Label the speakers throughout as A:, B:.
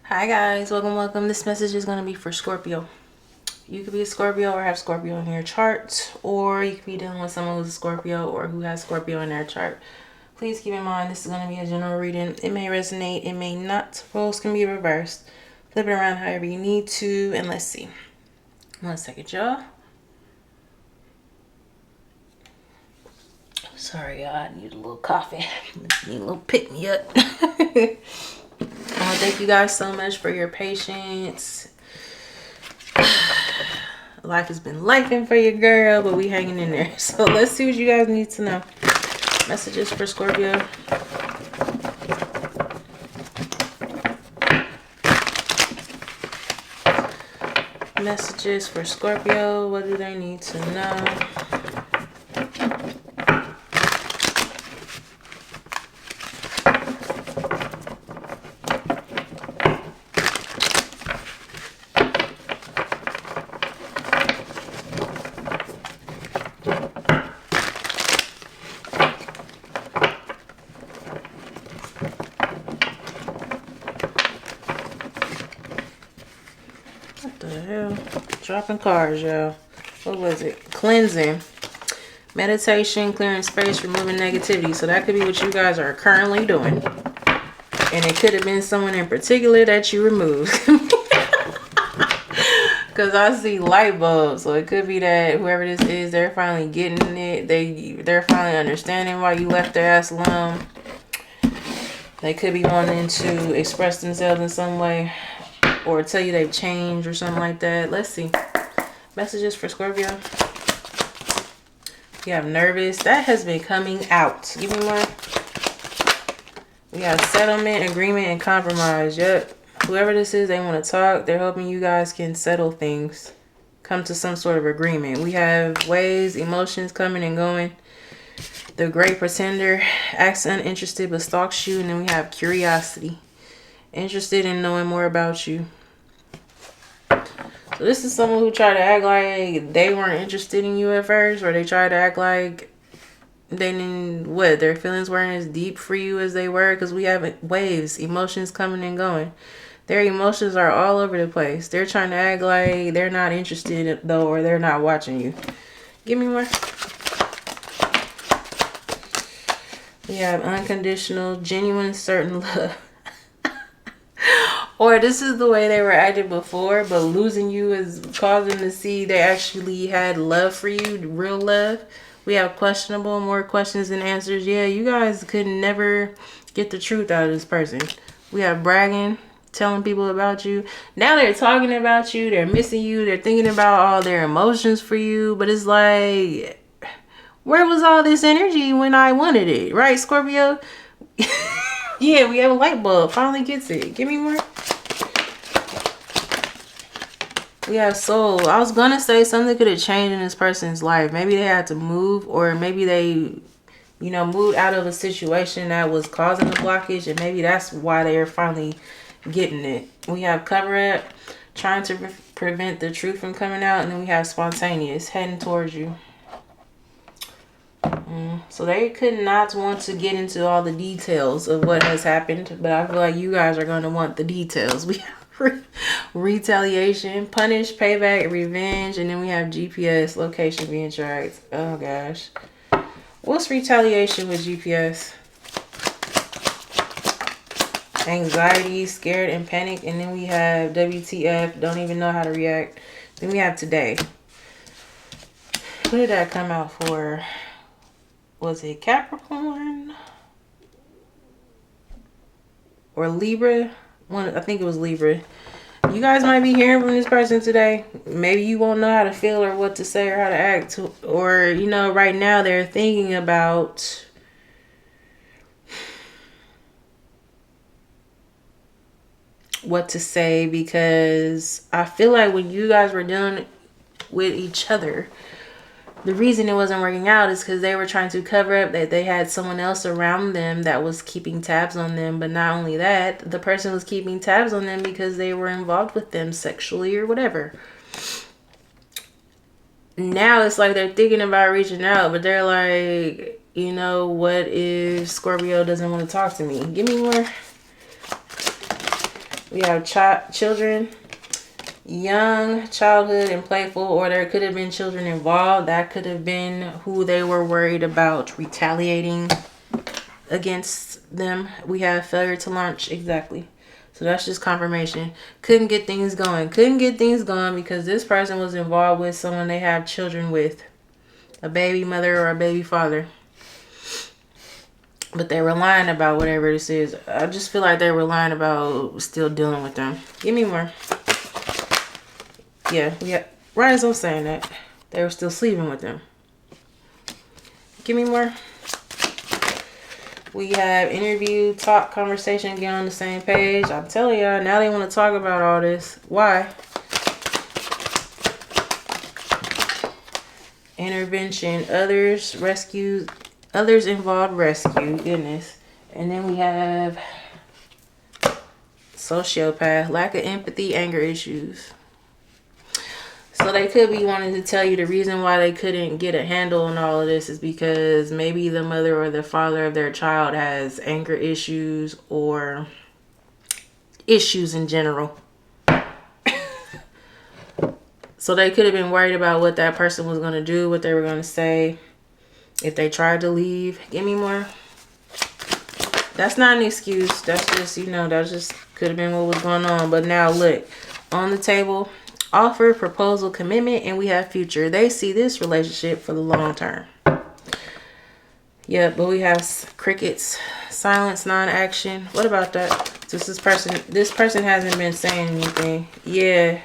A: Hi guys, welcome. This message is going to be for Scorpio. You could be a Scorpio or have Scorpio in your chart, or you could be dealing with someone who's a Scorpio or who has Scorpio in their chart. Please keep in mind this is going to be a general reading. It may resonate, it may not. Roles can be reversed. Flip it around however you need to, and let's see. 1 second, y'all. Sorry, y'all. I need a little coffee. Need a little pick me up. Thank you guys so much for your patience. Life has been lifing for your girl, but we hanging in there. So let's see what you guys need to know. Messages for Scorpio. Messages for Scorpio. What do they need to know? What the hell? Dropping cards, y'all. What was it? Cleansing. Meditation, clearing space, removing negativity. So that could be what you guys are currently doing. And it could have been someone in particular that you removed. Because I see light bulbs. So it could be that whoever this is, they're finally getting it. They're finally understanding why you left their ass alone. They could be wanting to express themselves in some way. Or tell you they've changed or something like that. Let's see. Messages for Scorpio. We have nervous. That has been coming out. Give me one. We have settlement, agreement, and compromise. Yep. Whoever this is, they want to talk. They're hoping you guys can settle things. Come to some sort of agreement. We have waves, emotions coming and going. The great pretender acts uninterested but stalks you. And then we have curiosity. Interested in knowing more about you. So this is someone who tried to act like they weren't interested in you at first, or they tried to act like they didn't, their feelings weren't as deep for you as they were, because we have waves, emotions coming and going. Their emotions are all over the place. They're trying to act like they're not interested though, or they're not watching you. Give me more. We have unconditional, genuine, certain love. Or this is the way they were acting before, but losing you is causing to see they actually had love for you, real love. We have questionable, more questions than answers. Yeah, you guys could never get the truth out of this person. We have bragging, telling people about you. Now they're talking about you, they're missing you, they're thinking about all their emotions for you. But it's like, where was all this energy when I wanted it? Right, Scorpio? Yeah, we have a light bulb. Finally gets it. Give me more. We have soul. I was going to say something could have changed in this person's life. Maybe they had to move, or maybe they, moved out of a situation that was causing the blockage. And maybe that's why they're finally getting it. We have cover up, trying to prevent the truth from coming out. And then we have spontaneous, heading towards you. So they could not want to get into all the details of what has happened, but I feel like you guys are going to want the details. We have retaliation, punish, payback, revenge, and then we have GPS, location being tracked. Oh gosh. What's retaliation with GPS? Anxiety, scared, and panic. And then we have WTF, don't even know how to react. Then we have today. What did that come out for? Was it Capricorn or Libra? I think it was Libra. You guys might be hearing from this person today. Maybe you won't know how to feel or what to say or how to act. Or, right now they're thinking about what to say, because I feel like when you guys were dealing with each other, the reason it wasn't working out is because they were trying to cover up that they had someone else around them that was keeping tabs on them. But not only that, the person was keeping tabs on them because they were involved with them sexually or whatever. Now it's like they're thinking about reaching out, but they're like, what if Scorpio doesn't want to talk to me? Give me more. We have children, young childhood and playful, or there could have been children involved. That could have been who they were worried about retaliating against them. We have failure to launch. Exactly. So that's just confirmation. Couldn't get things going. Couldn't get things going because this person was involved with someone they have children with. A baby mother or a baby father. But they were lying about whatever this is. I just feel like they were lying about still dealing with them. Give me more. Yeah. Right as I'm saying that. They were still sleeping with them. Give me more. We have interview, talk, conversation, get on the same page. I'm telling y'all, now they want to talk about all this. Why? Intervention, others, rescue, others involved, rescue. Goodness. And then we have sociopath, lack of empathy, anger issues. So they could be wanting to tell you the reason why they couldn't get a handle on all of this is because maybe the mother or the father of their child has anger issues or issues in general. So they could have been worried about what that person was going to do, what they were going to say if they tried to leave. Give me more. That's not an excuse. That's just, that just could have been what was going on. But now look, on the table, offer, proposal, commitment, and we have future. They see this relationship for the long term. Yeah, but we have crickets, silence, non-action. What about that? This person hasn't been saying anything. Yeah,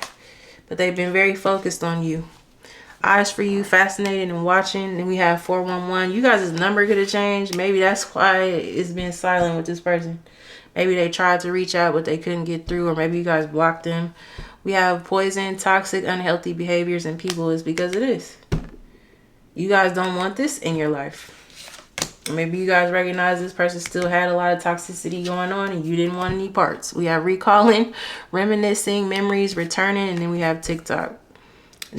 A: but they've been very focused on you. Eyes for you, fascinated and watching. And we have 411. You guys' number could have changed. Maybe that's why it's been silent with this person. Maybe they tried to reach out, but they couldn't get through. Or maybe you guys blocked them. We have poison, toxic, unhealthy behaviors and people is because of this. You guys don't want this in your life. Maybe you guys recognize this person still had a lot of toxicity going on and you didn't want any parts. We have recalling, reminiscing, memories, returning, and then we have TikTok.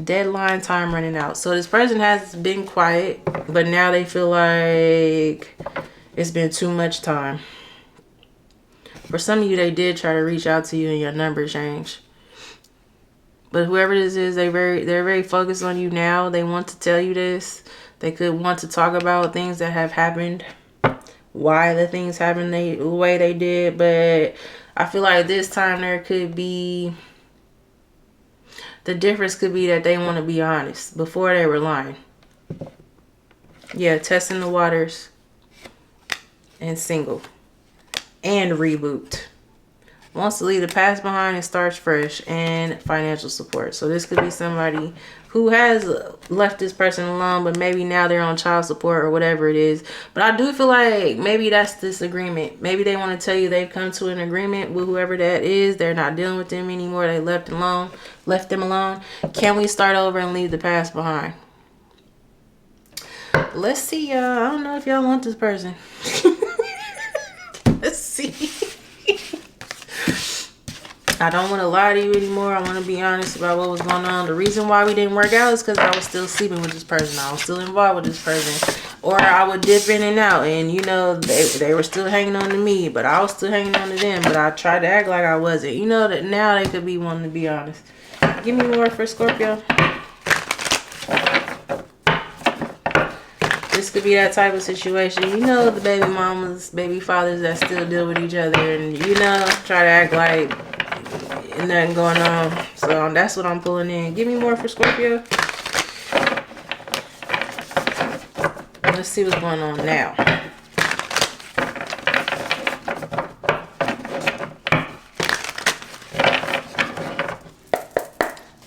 A: Deadline, time running out. So this person has been quiet, but now they feel like it's been too much time. For some of you, they did try to reach out to you and your number changed. But whoever this is, they're very focused on you now. They want to tell you this. They could want to talk about things that have happened. Why the things happened the way they did. But I feel like this time there could be... The difference could be that they want to be honest. Before they were lying. Yeah, testing the waters. And single. And reboot. Wants to leave the past behind and starts fresh, and financial support. So this could be somebody who has left this person alone, but maybe now they're on child support or whatever it is. But I do feel like maybe that's this agreement. Maybe they want to tell you they've come to an agreement with whoever that is. They're not dealing with them anymore. They left them alone. Can we start over and leave the past behind? Let's see, y'all. I don't know if y'all want this person. Let's see. I don't want to lie to you anymore. I want to be honest about what was going on. The reason why we didn't work out is because I was still sleeping with this person. I was still involved with this person. Or I would dip in and out. And, they were still hanging on to me. But I was still hanging on to them. But I tried to act like I wasn't. That now they could be wanting to be honest. Give me more for Scorpio. This could be that type of situation. The baby mamas, baby fathers that still deal with each other. And, try to act like... nothing going on. So that's what I'm pulling in. Give me more for Scorpio. Let's see what's going on now.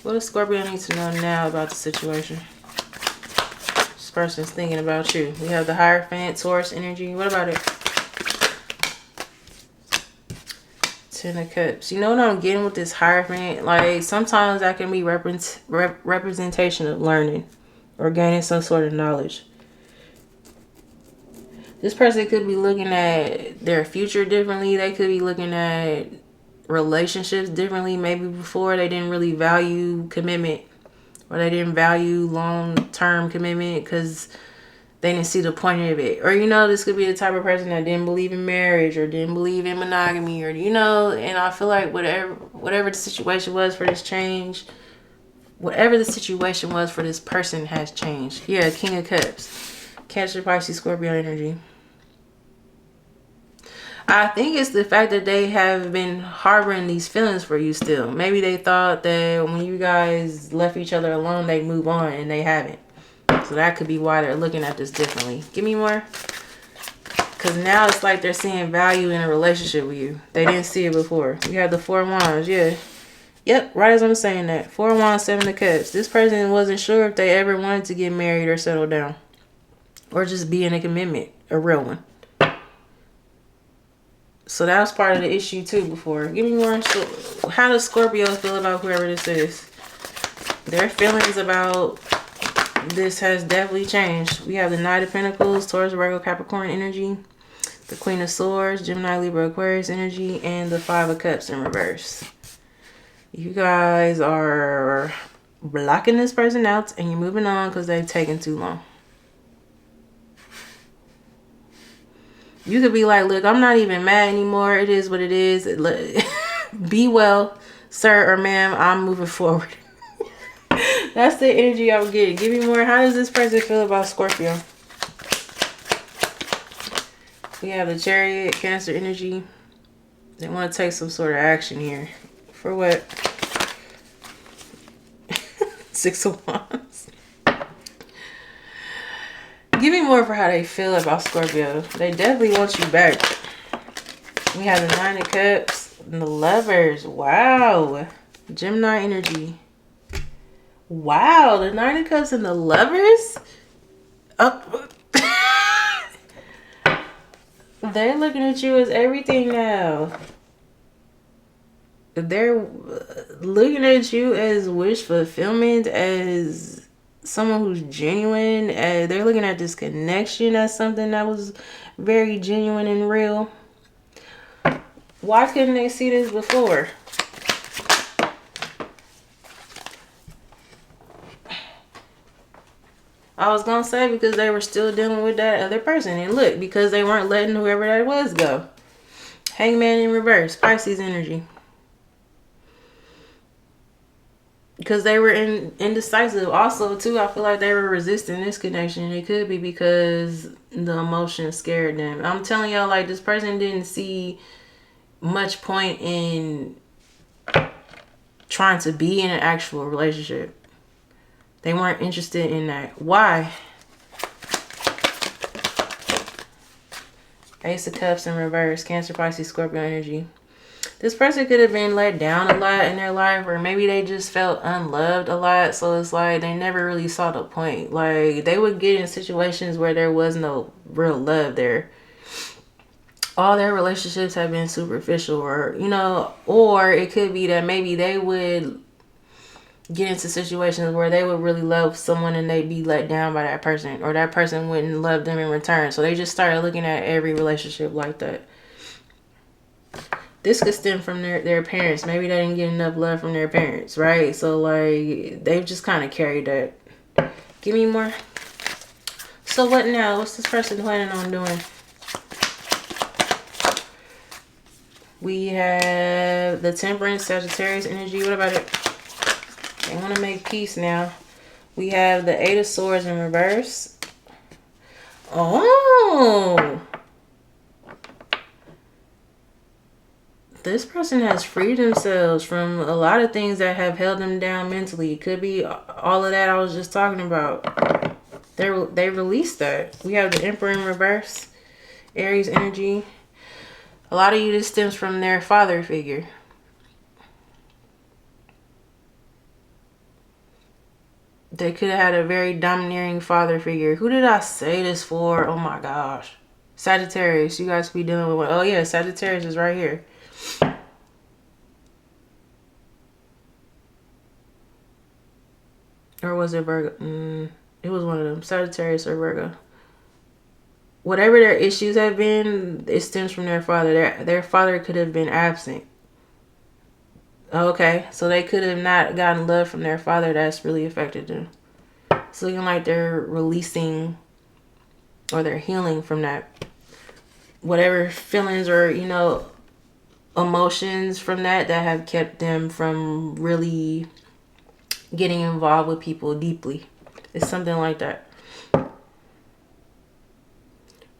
A: What does Scorpio need to know now about the situation? This person's thinking about you. We have the Hierophant, Taurus energy. What about it? Ten of Cups. You know what I'm getting with this Hierophant? Like, sometimes that can be representation of learning or gaining some sort of knowledge. This person could be looking at their future differently. They could be looking at relationships differently. Maybe before they didn't really value commitment, or they didn't value long-term commitment because they didn't see the point of it. Or, you know, this could be the type of person that didn't believe in marriage or didn't believe in monogamy, or, you know, and I feel like whatever the situation was for this change, whatever the situation was for this person has changed. Yeah, King of Cups. Cancer, Pisces, Scorpio energy. I think it's the fact that they have been harboring these feelings for you still. Maybe they thought that when you guys left each other alone, they'd move on, and they haven't. So that could be why they're looking at this differently. Give me more. Because now it's like they're seeing value in a relationship with you. They didn't see it before. You have the 4 of Wands. Yeah. Yep. Right as I'm saying that. 4 of Wands, 7 of Cups. This person wasn't sure if they ever wanted to get married or settle down. Or just be in a commitment. A real one. So that was part of the issue too before. Give me more. So how does Scorpio feel about whoever this is? Their feelings about this has definitely changed. We have the Knight of Pentacles, Taurus, Virgo, Capricorn energy, the Queen of Swords, Gemini, Libra, Aquarius energy, and the 5 of Cups in reverse. You guys are blocking this person out and you're moving on because they've taken too long. You could be like, look, I'm not even mad anymore. It is what it is. Be well, sir or ma'am. I'm moving forward. That's the energy I'm getting. Give me more. How does this person feel about Scorpio? We have the Chariot, Cancer energy. They want to take some sort of action here. For what? 6 of Wands. Give me more for how they feel about Scorpio. They definitely want you back. We have the 9 of Cups and the Lovers. Wow. Gemini energy. Wow, the 9 of Cups and the Lovers? Oh. They're looking at you as everything now. They're looking at you as wish fulfillment, as someone who's genuine. They're looking at this connection as something that was very genuine and real. Why couldn't they see this before? I was going to say because they were still dealing with that other person. And look, because they weren't letting whoever that was go. Hangman in reverse. Pisces energy. Because they were indecisive. Also, too, I feel like they were resisting this connection. It could be because the emotion scared them. I'm telling y'all, like, this person didn't see much point in trying to be in an actual relationship. They weren't interested in that. Why? Ace of Cups in reverse. Cancer, Pisces, Scorpio energy. This person could have been let down a lot in their life, or maybe they just felt unloved a lot. So it's like they never really saw the point. Like, they would get in situations where there was no real love there. All their relationships have been superficial, or, you know, or it could be that maybe they would get into situations where they would really love someone and they'd be let down by that person, or that person wouldn't love them in return. So they just started looking at every relationship like that. This could stem from their parents. Maybe they didn't get enough love from their parents, right? So, like, they've just kind of carried that. Give me more. So what now? What's this person planning on doing? We have the Temperance, Sagittarius energy. What about it? They want to make peace now. We have the 8 of Swords in reverse. Oh. This person has freed themselves from a lot of things that have held them down mentally. It could be all of that I was just talking about. They released that. We have the Emperor in reverse. Aries energy. A lot of you, this stems from their father figure. They could have had a very domineering father figure. Who did I say this for? Oh my gosh. Sagittarius. You guys be dealing with one. Oh yeah, Sagittarius is right here. Or was it Virgo? It was one of them. Sagittarius or Virgo. Whatever their issues have been, it stems from their father. Their father could have been absent. Okay, so they could have not gotten love from their father. That's really affected them. It's looking like they're releasing or they're healing from that. Whatever feelings or, you know, emotions from that have kept them from really getting involved with people deeply. It's something like that.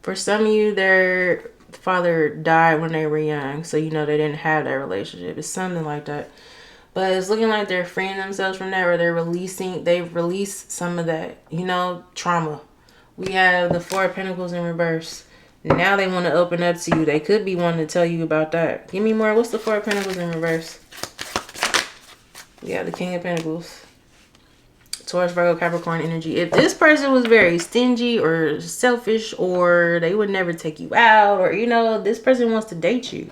A: For some of you, their father died when they were young, so you know they didn't have that relationship. It's something like that. But it's looking like they're freeing themselves from that, or they've released some of that, you know, trauma. We have the Four of Pentacles in reverse. Now they want to open up to you. They could be wanting to tell you about that. Give me more. What's the Four of Pentacles in reverse? We have the King of Pentacles. Taurus, Virgo, Capricorn energy. If this person was very stingy or selfish, or they would never take you out, or, you know, this person wants to date you.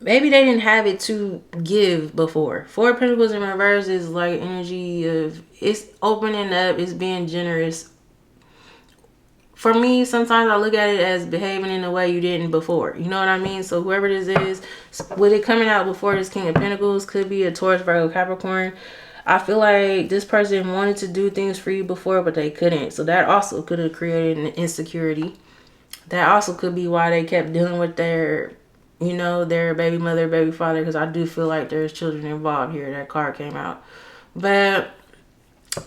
A: Maybe they didn't have it to give before. Four of Pentacles in reverse is like energy of, it's opening up, it's being generous. For me, sometimes I look at it as behaving in a way you didn't before. You know what I mean? So whoever this is, with it coming out before this King of Pentacles, could be a Taurus, Virgo, Capricorn. I feel like this person wanted to do things for you before, but they couldn't. So that also could have created an insecurity. That also could be why they kept dealing with their, you know, their baby mother, baby father, because I do feel like there's children involved here. That card came out. But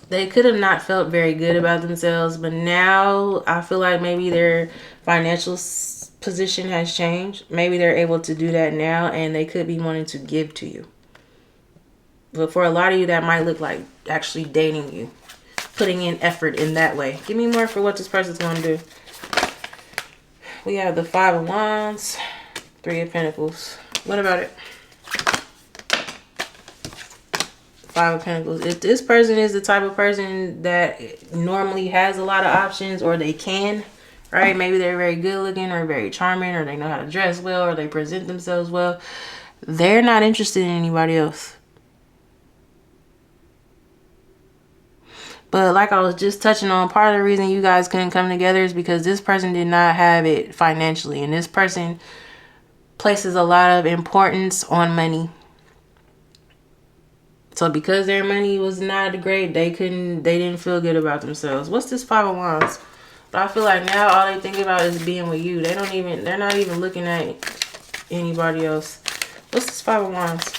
A: they could have not felt very good about themselves. But now I feel like maybe their financial position has changed. Maybe they're able to do that now, and they could be wanting to give to you. But for a lot of you, that might look like actually dating you. Putting in effort in that way. Give me more for what this person's going to do. We have the Five of Wands. Three of Pentacles. What about it? Five of Pentacles. If this person is the type of person that normally has a lot of options, or they can, right? Maybe they're very good looking, or very charming, or they know how to dress well, or they present themselves well. They're not interested in anybody else. But like I was just touching on, part of the reason you guys couldn't come together is because this person did not have it financially. And this person places a lot of importance on money. So because their money was not great, they didn't feel good about themselves. What's this Five of Wands? But I feel like now all they think about is being with you. They're not even looking at anybody else. What's this Five of Wands?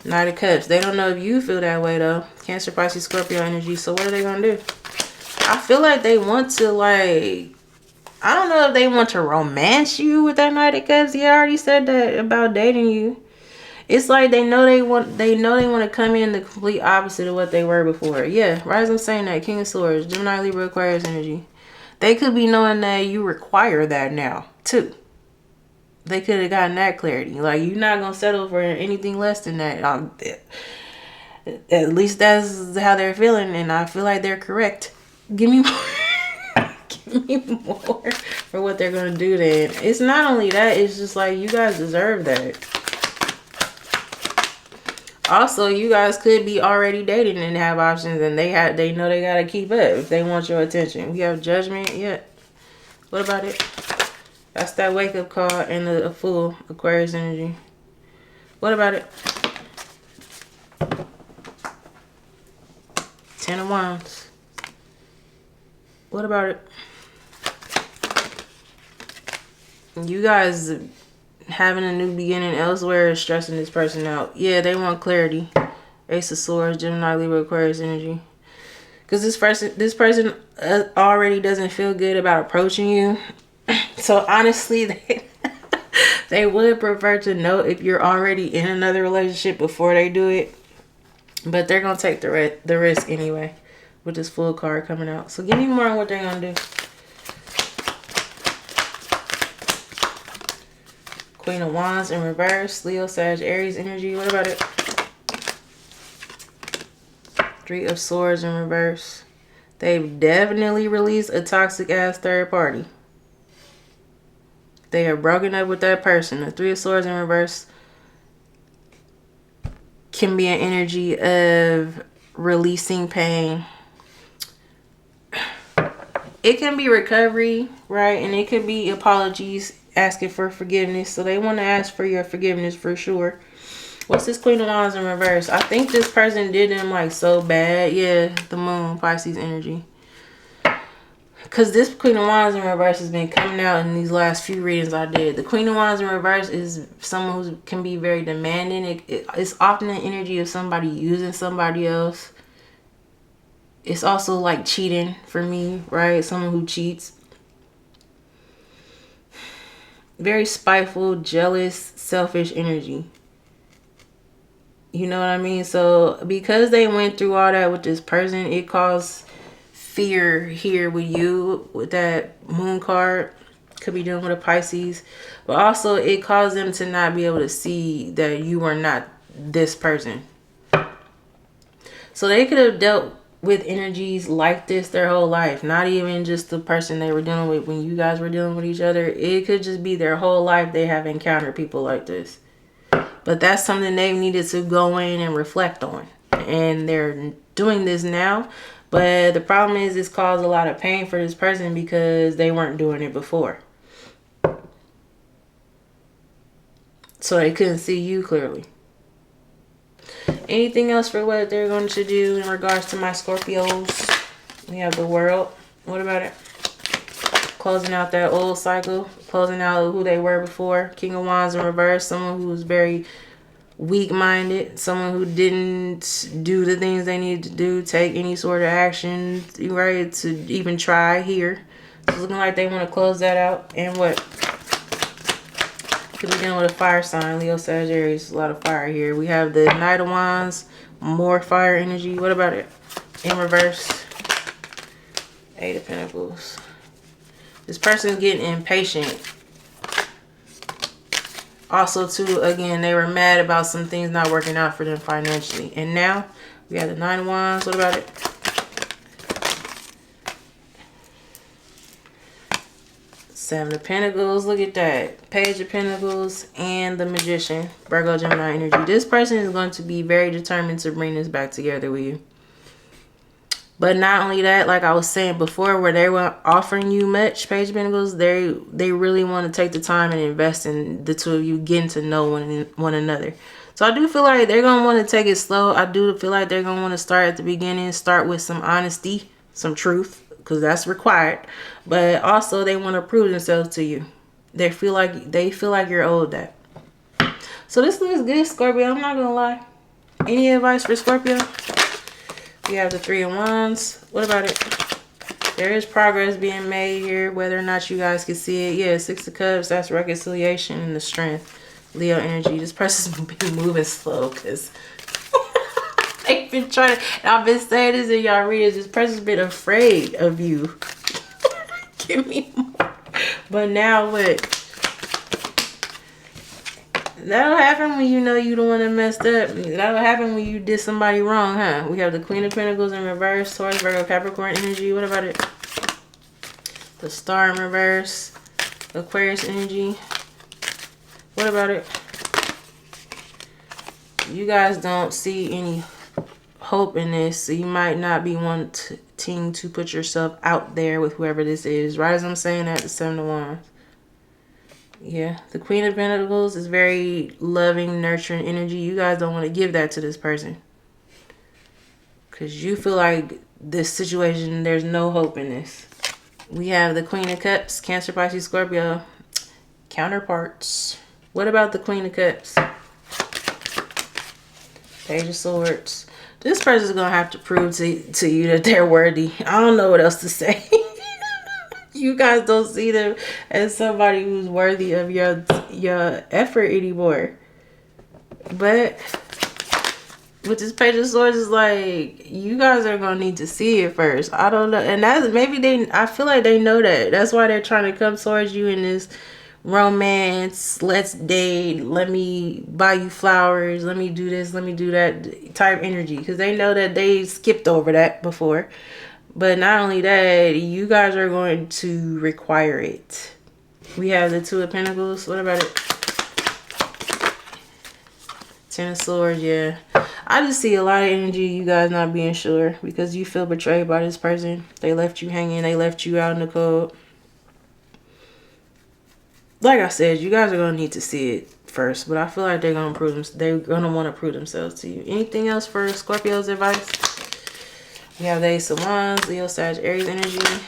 A: Knight of Cups. They don't know if you feel that way though. Cancer, Pisces, Scorpio energy. So what are they gonna do? I feel like they want to, like, I don't know if they want to romance you with that Knight of Cups. Yeah, I already said that about dating you. It's like they know they want to come in the complete opposite of what they were before. Yeah, Rising saying that. King of Swords, Gemini, Libra, Aquarius energy. They could be knowing that you require that now too. They could have gotten that clarity. Like, you're not going to settle for anything less than that. At least that's how they're feeling. And I feel like they're correct. Give me more. Give me more for what they're going to do then. It's not only that. It's just like, you guys deserve that. Also, you guys could be already dating and have options. And they know they got to keep up if they want your attention. We have Judgment. Yeah. What about it? That's that wake up call and a Fool, Aquarius energy. What about it? Ten of Wands. What about it? You guys having a new beginning elsewhere is stressing this person out. Yeah, they want clarity. Ace of Swords, Gemini, Libra, Aquarius energy. Because this person already doesn't feel good about approaching you. So honestly, they would prefer to know if you're already in another relationship before they do it. But they're going to take the risk anyway with this Fool card coming out. So give me more on what they're going to do. Queen of Wands in reverse. Leo, Sag, Aries energy. What about it? Three of Swords in reverse. They've definitely released a toxic ass third party. They have broken up with that person. The Three of Swords in reverse can be an energy of releasing pain. It can be recovery, right? And it could be apologies, asking for forgiveness. So they want to ask for your forgiveness for sure. What's this Queen of Wands in reverse? I think this person did them like so bad. Yeah, the moon, Pisces energy. Because this Queen of Wands in reverse has been coming out in these last few readings I did. The Queen of Wands in reverse is someone who can be very demanding. It's often an energy of somebody using somebody else. It's also like cheating for me, right? Someone who cheats. Very spiteful, jealous, selfish energy. You know what I mean? So because they went through all that with this person, it caused fear here with you with that moon card. Could be dealing with a Pisces, but also it caused them to not be able to see that you are not this person. So they could have dealt with energies like this their whole life, not even just the person they were dealing with when you guys were dealing with each other. It could just be their whole life they have encountered people like this. But that's something they needed to go in and reflect on, and they're doing this now. But the problem is it's caused a lot of pain for this person because they weren't doing it before. So they couldn't see you clearly. Anything else for what they're going to do in regards to my Scorpios? We have the World. What about it? Closing out that old cycle. Closing out who they were before. King of Wands in reverse. Someone who was very weak-minded, someone who didn't do the things they needed to do, take any sort of action, right, to even try here. It's looking like they want to close that out. And what? Could be dealing with a fire sign, Leo, Sagittarius. A lot of fire here. We have the Knight of Wands, more fire energy. What about it? In reverse. Eight of Pentacles. This person's getting impatient. Also, too, again, they were mad about some things not working out for them financially. And now, we have the Nine of Wands. What about it? Seven of Pentacles. Look at that. Page of Pentacles and the Magician. Virgo, Gemini energy. This person is going to be very determined to bring this back together with you. But not only that, like I was saying before, where they were offering you much, Page of Pentacles, they really want to take the time and invest in the two of you getting to know one another. So I do feel like they're going to want to take it slow. I do feel like they're going to want to start at the beginning, start with some honesty, some truth, because that's required. But also they want to prove themselves to you. They feel like you're owed that. So this looks good, Scorpio. I'm not going to lie. Any advice for Scorpio? We have the Three of Wands. What about it? There is progress being made here, whether or not you guys can see it. Yeah, Six of Cups. That's reconciliation and the strength. Leo energy. This person's been moving slow because they've been trying to... I've been saying this in y'all readers. This person's been afraid of you. Give me more. But now what? That'll happen when you know you the one that messed up. That'll happen when you did somebody wrong, huh? We have the Queen of Pentacles in reverse. Taurus, Virgo, Capricorn energy. What about it? The Star in reverse. Aquarius energy. What about it? You guys don't see any hope in this. So you might not be wanting to put yourself out there with whoever this is. Right as I'm saying that, the Seven of Wands. Yeah, the Queen of Pentacles is very loving, nurturing energy. You guys don't want to give that to this person. Because you feel like this situation, there's no hope in this. We have the Queen of Cups, Cancer, Pisces, Scorpio. Counterparts. What about the Queen of Cups? Page of Swords. This person is going to have to prove to you that they're worthy. I don't know what else to say. You guys don't see them as somebody who's worthy of your effort anymore. But with this Page of Swords, is like, you guys are gonna need to see it first. I don't know, and that's maybe I feel like they know that. That's why they're trying to come towards you in this romance, let's date, let me buy you flowers, let me do this, let me do that type energy, because they know that they skipped over that before. But not only that, you guys are going to require it. We have the Two of Pentacles. What about it? Ten of Swords, yeah. I just see a lot of energy, you guys not being sure, because you feel betrayed by this person. They left you hanging. They left you out in the cold. like I said, you guys are gonna need to see it first, but I feel like they're gonna they're gonna want to prove themselves to you. Anything else for Scorpio's advice? We have the Ace of Wands, Leo, Sag, Aries energy,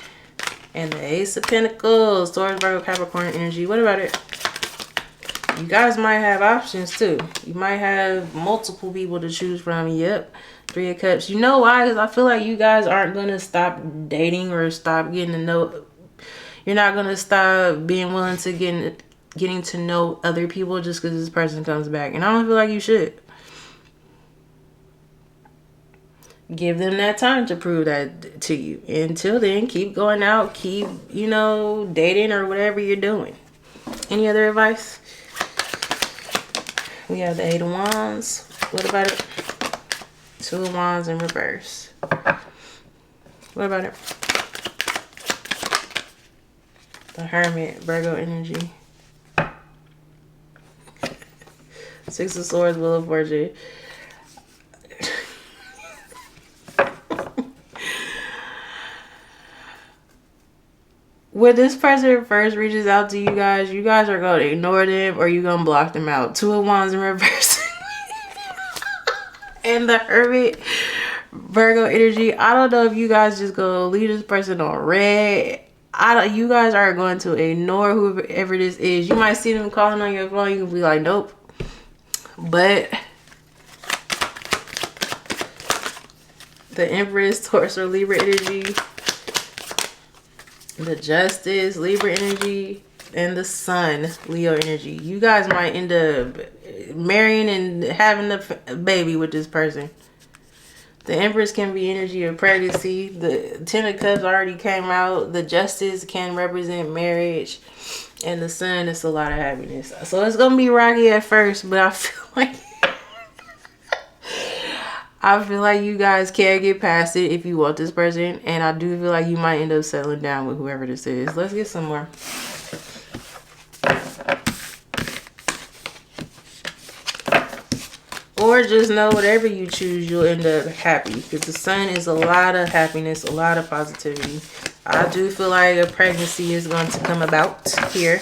A: and the Ace of Pentacles, Taurus, Virgo, Capricorn energy. What about it? You guys might have options too. You might have multiple people to choose from. Yep. Three of Cups. You know why? Because I feel like you guys aren't going to stop dating or stop getting to know. You're not going to stop being willing to getting to know other people just because this person comes back. And I don't feel like you should. Give them that time to prove that to you. Until then, keep going out. Keep, you know, dating or whatever you're doing. Any other advice? We have the Eight of Wands. What about it? Two of Wands in reverse. What about it? The Hermit, Virgo energy. Six of Swords, Wheel of Fortune. When this person first reaches out to you guys are going to ignore them or you're going to block them out. Two of Wands in reverse. And the Hermit, Virgo energy. I don't know if you guys just go leave this person on red. You guys are going to ignore whoever this is. You might see them calling on your phone. You can be like, nope. But the Empress, Taurus, or Libra energy. The Justice, Libra energy, and the Sun, Leo energy. You guys might end up marrying and having a baby with this person. The Empress can be energy of pregnancy. The Ten of Cups already came out. The Justice can represent marriage. And the Sun is a lot of happiness. So it's going to be rocky at first, but I feel like you guys can get past it if you want this person. And I do feel like you might end up settling down with whoever this is. Let's get some more. Or just know whatever you choose, you'll end up happy. Because the Sun is a lot of happiness, a lot of positivity. I do feel like a pregnancy is going to come about here.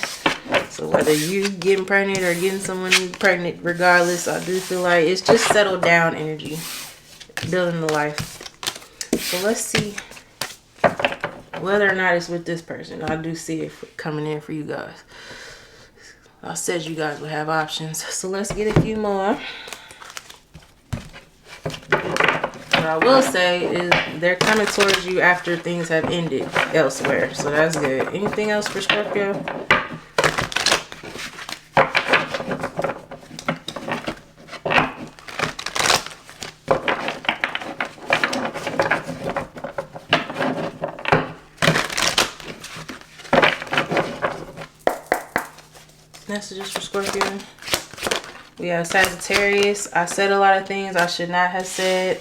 A: So whether you getting pregnant or getting someone pregnant, regardless, I do feel like it's just settled down energy. Building the life. So let's see whether or not it's with this person. I do see it coming in for you guys. I said you guys would have options. So let's get a few more. What I will say is they're coming towards you after things have ended elsewhere. So that's good. Anything else for Scorpio? Messages for Scorpio. We have Sagittarius. I said a lot of things I should not have said.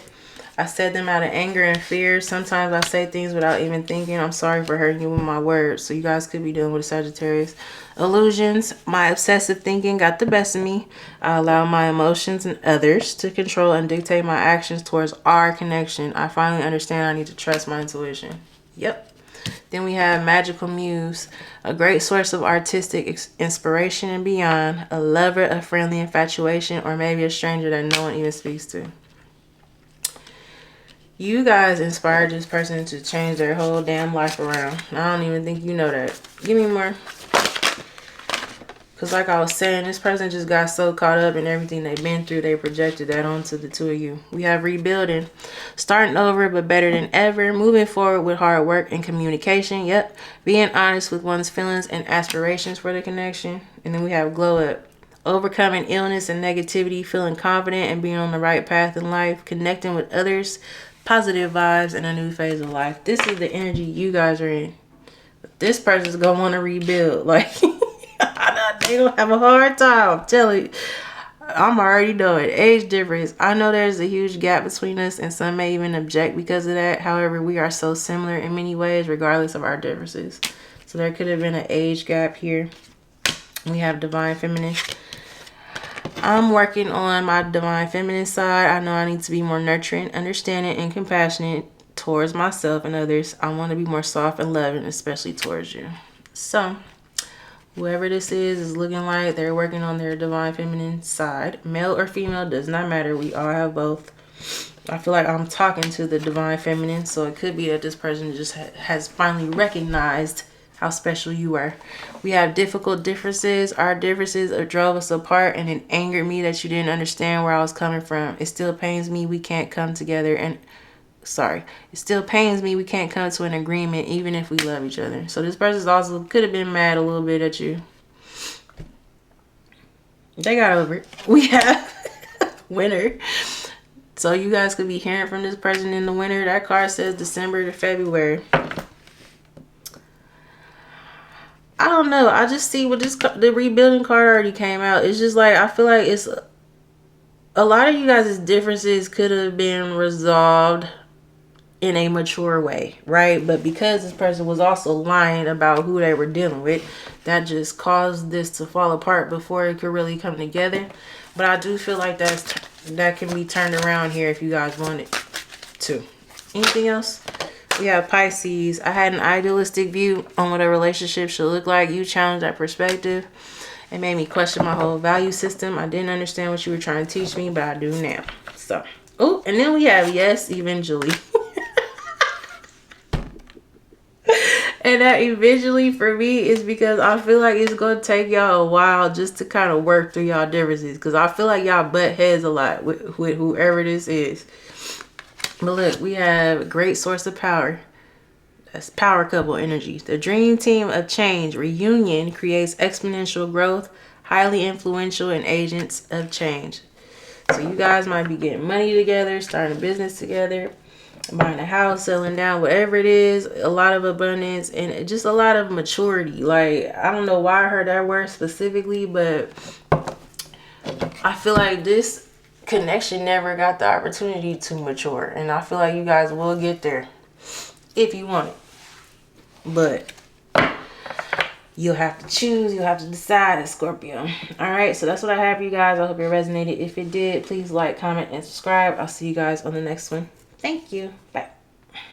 A: I said them out of anger and fear. Sometimes I say things without even thinking. I'm sorry for hurting you with my words. So you guys could be dealing with a Sagittarius. Illusions. My obsessive thinking got the best of me. I allow my emotions and others to control and dictate my actions towards our connection. I finally understand I need to trust my intuition. Yep. Then we have Magical Muse, a great source of artistic inspiration and beyond, a lover of friendly infatuation, or maybe a stranger that no one even speaks to. You guys inspired this person to change their whole damn life around. I don't even think you know that. Give me more. Because like I was saying, this person just got so caught up in everything they've been through, they projected that onto the two of you. We have rebuilding. Starting over, but better than ever. Moving forward with hard work and communication. Yep. Being honest with one's feelings and aspirations for the connection. And then we have glow up. Overcoming illness and negativity. Feeling confident and being on the right path in life. Connecting with others. Positive vibes and a new phase of life. This is the energy you guys are in. This person's going to want to rebuild. Like... They don't have a hard time. I'm telling you. I'm already knowing. Age difference. I know there's a huge gap between us and some may even object because of that. However, we are so similar in many ways regardless of our differences. So there could have been an age gap here. We have Divine Feminine. I'm working on my Divine Feminine side. I know I need to be more nurturing, understanding, and compassionate towards myself and others. I want to be more soft and loving, especially towards you. So... Whoever this is looking like they're working on their divine feminine side. Male or female, does not matter. We all have both. I feel like I'm talking to the divine feminine, so it could be that this person just has finally recognized how special you are. We have difficult differences. Our differences drove us apart, and it angered me that you didn't understand where I was coming from. It still pains me we can't come together and it still pains me we can't come to an agreement even if we love each other. So this person's also could have been mad a little bit at you. They got over it. We have winter. So you guys could be hearing from this person in the winter. That card says December to February. I don't know. I just see what the rebuilding card already came out. It's just like, I feel like it's a lot of you guys' differences could have been resolved in a mature way, right? But because this person was also lying about who they were dealing with, that just caused this to fall apart before it could really come together. But I do feel like that can be turned around here if you guys want it to. Anything else? We have Pisces. I had an idealistic view on what a relationship should look like. You challenged that perspective. It made me question my whole value system. I didn't understand what you were trying to teach me, but I do now. So, oh, and then we have yes, eventually. And that eventually for me is because I feel like it's going to take y'all a while just to kind of work through y'all differences. Because I feel like y'all butt heads a lot with whoever this is. But look, we have a great source of power. That's power couple energy. The dream team of change. Reunion creates exponential growth. Highly influential and agents of change. So you guys might be getting money together, starting a business together, buying a house, selling down, whatever it is. A lot of abundance and just a lot of maturity. Like, I don't know why I heard that word specifically, but I feel like this connection never got the opportunity to mature. And I feel like you guys will get there if you want it. But you'll have to choose. You'll have to decide, Scorpio. All right, so that's what I have for you guys. I hope it resonated. If it did, please like, comment, and subscribe. I'll see you guys on the next one. Thank you. Bye.